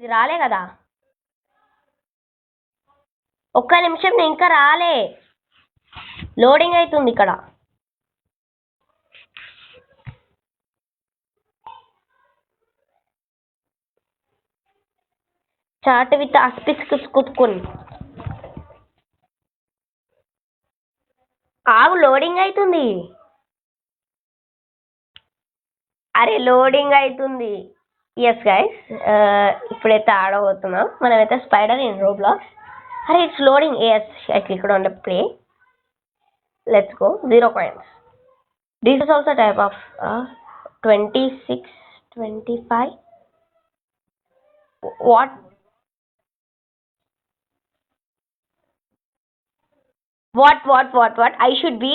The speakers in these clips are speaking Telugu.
ఇది రాలే కదా. ఒక్క నిమిషం, ఇంకా రాలే, లోడింగ్ అవుతుంది ఇక్కడ. చాట్ విత్ అస్పిస్ కుట్టుకుని ఆగు, లోడింగ్ అవుతుంది. అరే లోడింగ్ అవుతుంది. ఎస్ గైస్, ఇప్పుడైతే ఆడబోతున్నాం మనమైతే స్పైడర్ ఇన్ రోబ్లాక్స్. అరే it's loading. Yes, I clicked on the play. Let's go. 0 coins. This is also type of 26, 25. What? I should be?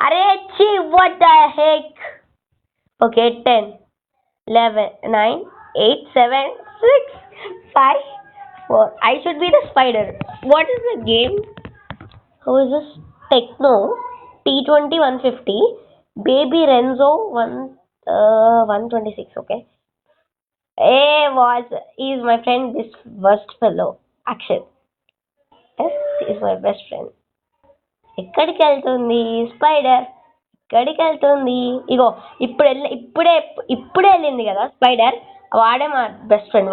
Arey, gee, what the heck? Okay, 10, 11, 9, 8, 7, 6, 5, 4. I should be the spider. What is the game? Who is this? Techno T20 150. Baby Renzo 126. Okay. Hey, he is my friend, this worst fellow. Action. Yes, he is my best friend. ఎక్కడికి వెళ్తుంది స్పైడర్? ఎక్కడికి వెళ్తుంది? ఇగో ఇప్పుడే వెళ్ళింది కదా స్పైడర్. వాడే మా బెస్ట్ ఫ్రెండ్.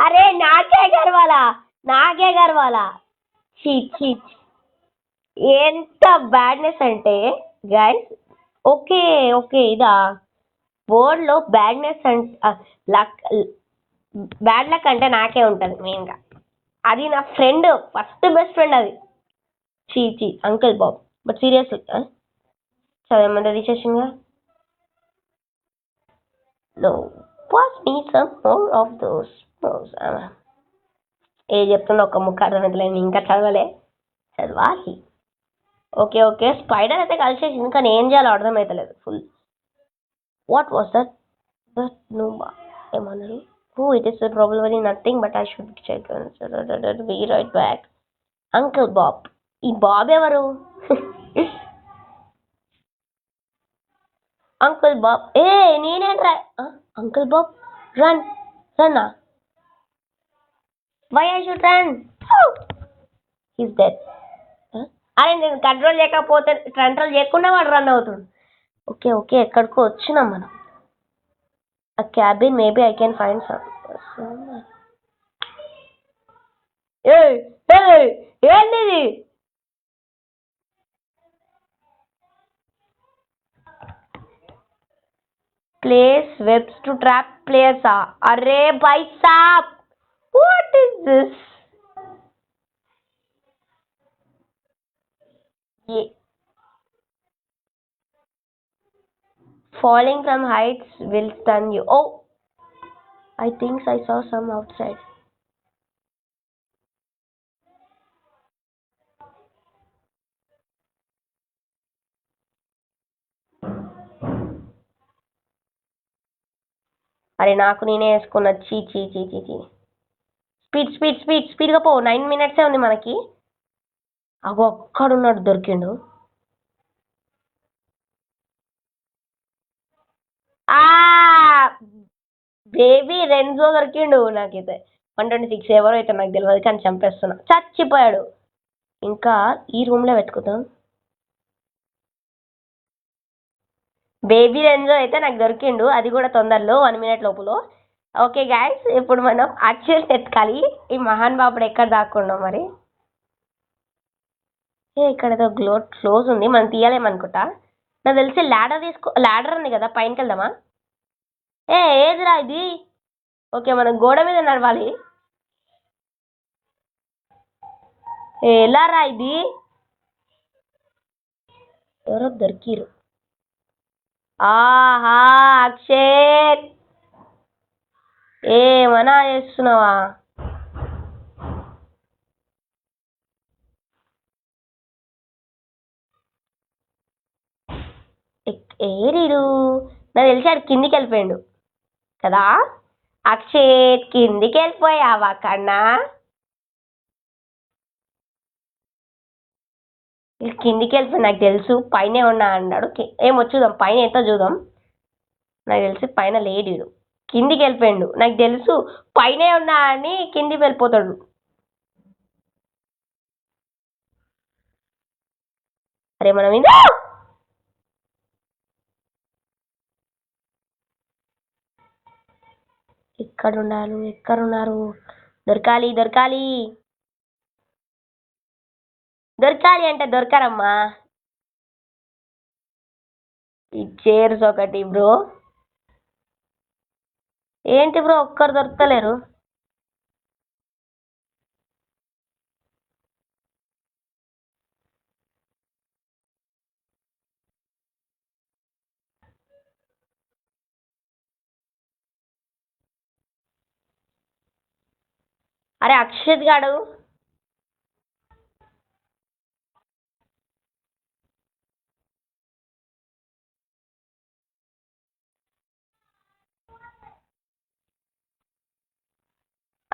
అరే నాకే గర్వాలా. చీ చీ, ఎంత బ్యాడ్నెస్ అంటే గైస్. ఓకే ఇదా బోర్డ్లో బ్యాడ్నెస్ బ్యాడ్ లక్ అంటే నాకే ఉంటుంది మెయిన్గా. అది నా ఫ్రెండ్, ఫస్ట్ బెస్ట్ ఫ్రెండ్ అది. చీ అంకుల్ బాబ్. బట్ సీరియస్లీ చదవమంటే రిసెషన్గా no pass me some more of those. ఏ చెప్తున్నా ఒక ముక్క అర్థమైతలేదు, ఇంకా చదవాలి. ఓకే స్పైడర్ అయితే కలిసేసింది, కానీ ఏం చేయాలో అర్థమవుతలేదు ఫుల్. What was that? ఏమన్నారు? It is probably nothing, but I should check. Be right back. Uncle Bob. ఈ బాబ్ ఎవరు? Uncle Bob. నేనేంట్రా? అంకుల్ బాబ్ రన్నా? Why I should run? He's dead. అరే నేను కంట్రోల్ చేయకుండా వాడు రన్ అవుతుంది. ఓకే ఎక్కడికో వచ్చినాం మనం. A cabin, maybe I can find some. ఏంటిది? Place webs to trap players. Array bhai saab, what is this? Falling from heights will stun you. Oh, I think I saw some outside. అరే నాకు నేనే వేసుకున్నా. చీ స్పీడ్గా పో. 9 minutes ఉంది మనకి. అగో ఒక్కడున్నాడు, దొరికిండు. బేబీ రెన్జో దొరికిండు నాకైతే. 126 ఎవరో అయితే నాకు తెలియదు, కానీ చంపేస్తున్నా. చచ్చిపోయాడు. ఇంకా ఈ రూమ్లో వెతుకుతాం. బేబీ రెన్జో అయితే నాకు దొరికిండు, అది కూడా తొందరలో 1 minute లోపల. ఓకే గైస్, ఇప్పుడు మనం యాక్చువల్ ఎత్తుకాలి. ఈ మహాన్ బాబుడు ఎక్కడ దాక్కుండా మరి. ఇక్కడ ఏదో క్లోజ్ ఉంది, మనం తీయలేమనుకుంటా. నాకు తెలిసి ల్యాడర్ ఉంది కదా, పైనకి వెళ్దామా? ఏదిరా ఇది? ఓకే మనం గోడ మీద నడవాలి. ఎలా రా ఇది? ఎవరో దొరికిరు. ఆహా అక్షయ్, ఏమన్నా చేస్తున్నావా? ఏరీడు? నాకు తెలిసి ఆడు కిందికి వెళ్ళిపోయాడు కదా. అక్షయ్ కిందికి వెళ్ళిపోయావా కన్నా? కిందికి వెళ్ళిపోయి నాకు తెలుసు, పైన ఉన్నా అన్నాడు. ఏమో చూద్దాం, పైన ఎంత చూద్దాం. నాకు తెలిసి పైన లేడు. కిందికి వెళ్ళిపోయిండు, నాకు తెలుసు పైనే ఉన్నా అని కిందికి వెళ్ళిపోతాడు. అరే మనం ఎక్కడున్నారు? దొరకాలి దొరకాలి దొరకాలి అంటే దొరకరమ్మా. ఈ చైర్స్ ఒకటి బ్రో. ఏంటి బ్రో ఒక్కరు దొరకలేరు? అరే అక్షిత్ గాడు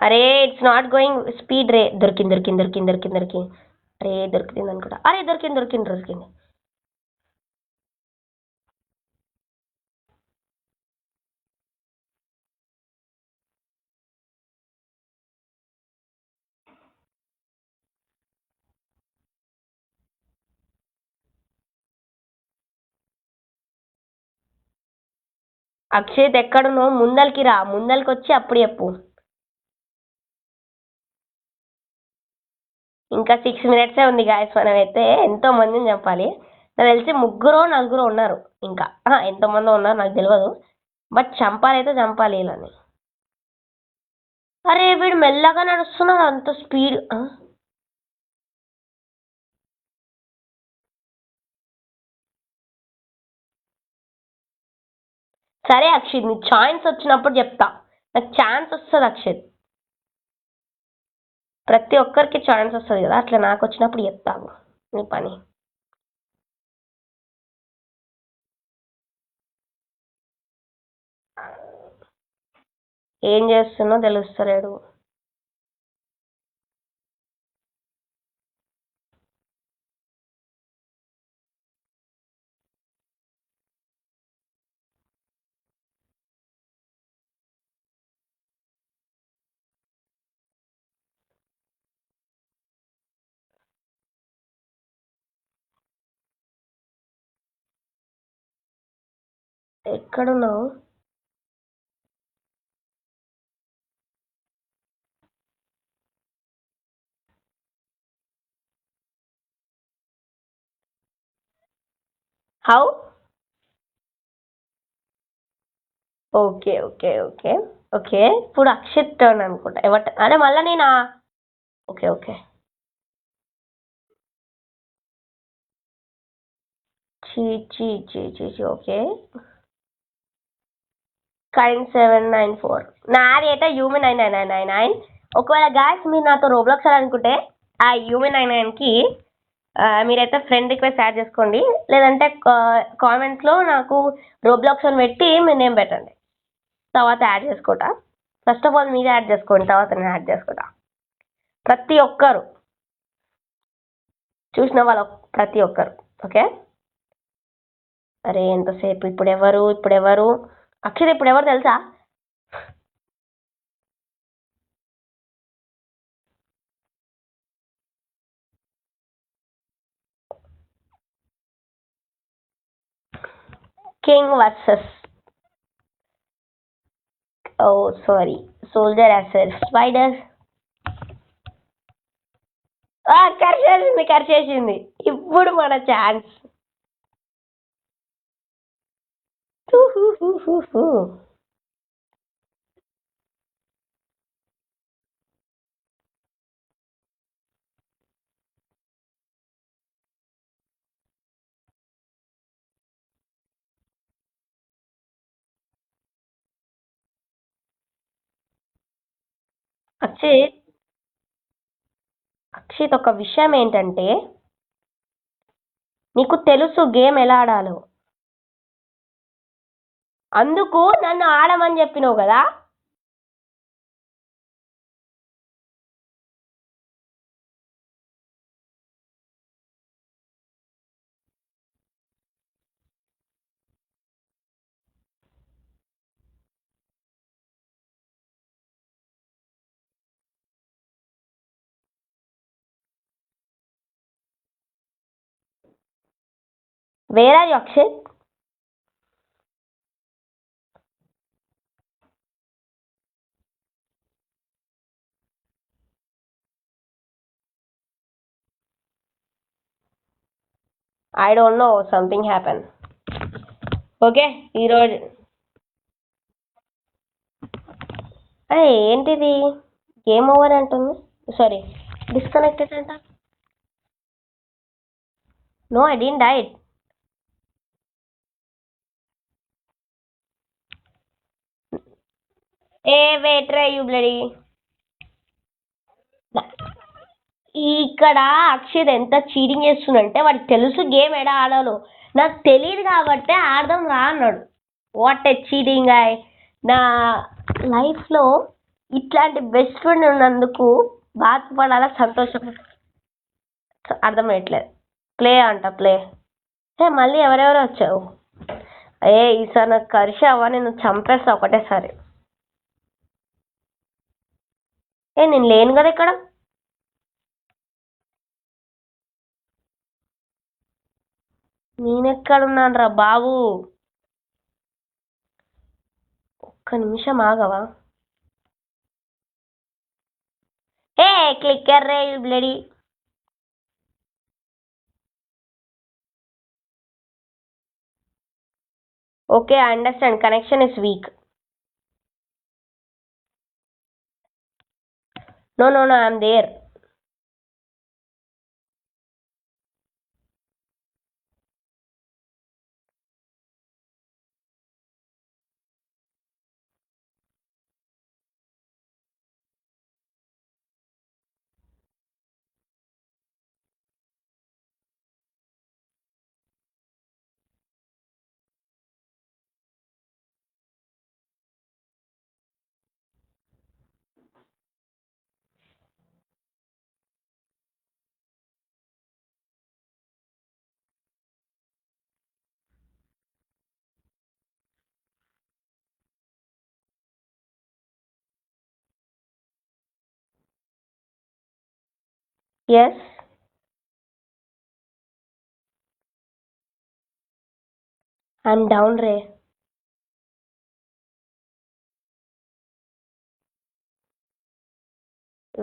అరే ఇట్స్ నాట్ గోయింగ్ స్పీడ్ రే. దొరికింది. అరే దొరికింది అనుకుంటా. అరే దొరికింది. అక్షిత్ ఎక్కడున్నావు? ముందరికి రా, ముందరికి వచ్చి అప్పుడు చెప్పు. ఇంకా 6 minutes ఉంది గాయస్. మనం అయితే ఎంతో మందిని చంపాలి. నాకు తెలిసి 3-4 ఉన్నారు ఇంకా. ఎంతమంది ఉన్నారు నాకు తెలియదు, బట్ చంపాలి ఇలాని. అరే వీడు మెల్లగా నడుస్తున్నాడు అంత స్పీడ్. సరే అక్షిత్, నీ ఛాన్స్ వచ్చినప్పుడు చెప్తా. నాకు ఛాన్స్ వస్తుంది అక్షిత్, ప్రతి ఒక్కరికి ఛాన్స్ వస్తుంది కదా, అట్లా నాకు వచ్చినప్పుడు చెప్తాను నీ పని. ఏం చేస్తున్నో తెలుస్తలేడు. ఎక్కడున్నావు? How? Okay okay okay okay ఇప్పుడు అక్షిత్ టర్న్ అనుకుంటా. అరే మళ్ళా నేనా? Okay okay. చీ ఓకే. కైండ్ 794 నాది అయితే హ్యూమన్ 9999. ఒకవేళ గాయస్ మీరు నాతో రోబ్లాక్స్ అనుకుంటే ఆ హ్యూమన్ 99కి మీరైతే ఫ్రెండ్ రిక్వెస్ట్ యాడ్ చేసుకోండి, లేదంటే కామెంట్స్లో నాకు రోబ్లాక్స్ అని పెట్టి మీ నేమ్ పెట్టండి, తర్వాత యాడ్ చేసుకుంటా. ఫస్ట్ ఆఫ్ ఆల్ మీరు యాడ్ చేసుకోండి, తర్వాత నేను యాడ్ చేసుకుంటా. ప్రతి ఒక్కరు చూసిన వాళ్ళు ప్రతి ఒక్కరు. ఓకే. అరే ఎంతసేపు? ఇప్పుడెవరు అక్షయ్ ఇప్పుడెవరు తెలుసా? కింగ్ వర్సెస్ సోల్జర్ యాసర్ స్పైడర్. ఖర్చేసింది. ఇప్పుడు మన ఛాన్స్. అక్షిత్ ఒక విషయం ఏంటంటే, నీకు తెలుసు గేమ్ ఎలా ఆడాలో, అందుకు నన్ను ఆడమని చెప్పినావు కదా. Where are you Akshay? I don't know, something happen. Okay, ఈరోజు ఏంటిది గేమ్ ఓవర్ అంటుంది, సారీ డిస్కనెక్టెడ్ అంట. No, I didn't died. ఏ వెయిట్ రే యూ బ్లడీ. ఇక్కడ అక్షయ్ ఎంత చీటింగ్ చేస్తుందంటే వాడికి తెలుసు గేమ్ ఎడ ఆడాలో, నాకు తెలియదు కాబట్టి ఆడదాం రా అన్నాడు. What a cheating I. నా లైఫ్లో ఇట్లాంటి బెస్ట్ ఫ్రెండ్ ఉన్నందుకు బాధపడాలా సంతోషం అర్థమయ్యట్లేదు. ప్లే అంట ప్లే. మళ్ళీ ఎవరెవరు వచ్చావు? ఈసారి నాకు కరిషావా, నేను చంపేస్తా ఒకటేసారి. నేను లేను కదా ఇక్కడ. నేనెక్కడున్నాను రా బాబు, ఒక్క నిమిషం ఆగవా? Clicker Ray bloody. Okay, I understand, connection is weak. No, no, no, I'm there. Yes, I'm down Ray.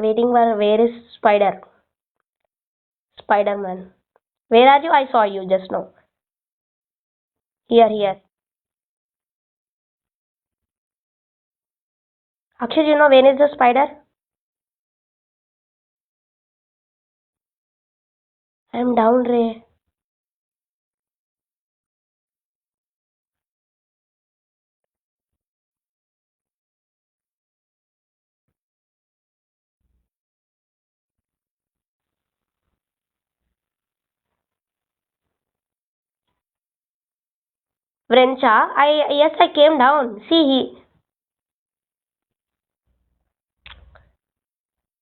Waiting for where is Spider-Man? Where are you? I saw you just now. Here. Akshay, you know where is the spider? I'm down ray. Vrencha, yes, I came down. See,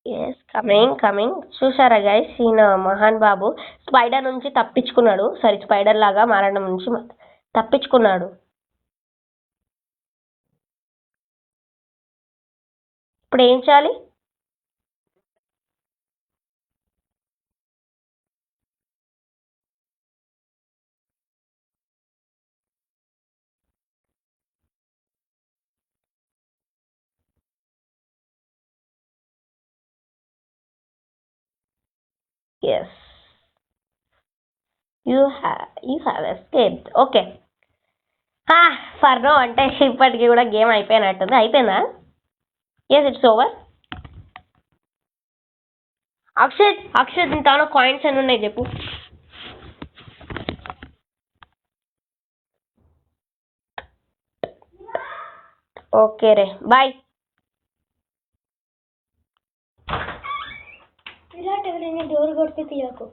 yes, coming. చూసారా గైస్, ఈయన మహాన్ బాబు స్పైడర్ నుంచి తప్పించుకున్నాడు. సారీ, స్పైడర్ లాగా మారడం నుంచి తప్పించుకున్నాడు. ఇప్పుడు ఏం చేయాలి? Yes, you have escaped. Okay. For no అంటే ఇప్పటికి కూడా గేమ్ అయిపోయినట్టుంది. అయిపోయిందా? Yes, it's over. అక్షయ్ దీంట్లో కాయిన్స్ ఎన్ని ఉన్నాయి చెప్పు. ఓకే రే, బాయ్. విరాట్ ఎవరైనా డోర్ కొడితే తీయకు.